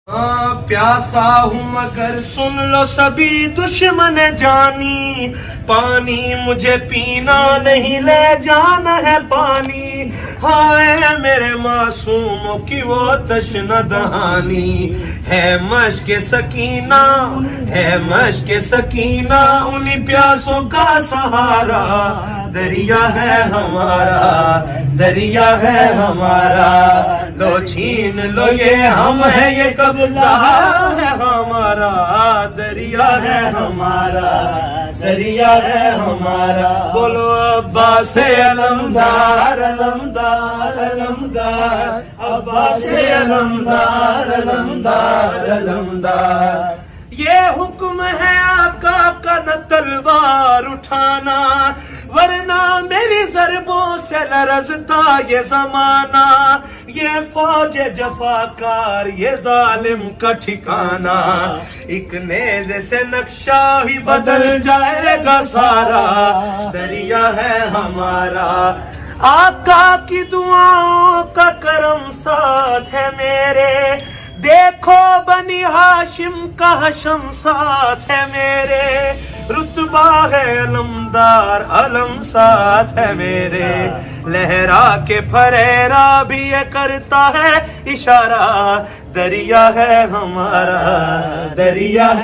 प्यासा हूँ मगर सुन लो सभी दुश्मन जानी, पानी मुझे पीना नहीं ले जाना है पानी। हाय मेरे मासूमों की वो तश्न दहानी, है मश्क सकीना, है मश्क सकीना, उन्हीं प्यासों का सहारा दरिया है हमारा, दरिया है हमारा। लो छीन लो ये हम है, ये कब्जा है हमारा, दरिया है हमारा, दरिया है हमारा। बोलो अब्बास अलमदार, अलमदार, अलमदार, अब्बास अलमदार, अलमदार, अलमदार। ये हुक्म है आका का न तलवार उठाना, वरना मेरी ज़रबों से लरज़ता ये ज़माना। ये फौज जफाकार, ये जालिम का ठिकाना, एक नेज़े से नक्शा ही बदल जाएगा सारा, दरिया है हमारा। आका की दुआओं का करम साथ है मेरे, देखो बनी हाशिम का हशम साथ है मेरे। रुतबा है अलमदार, अलम साथ है मेरे। लहरा के फरेरा भी ये करता है इशारा, दरिया है हमारा, दरिया है।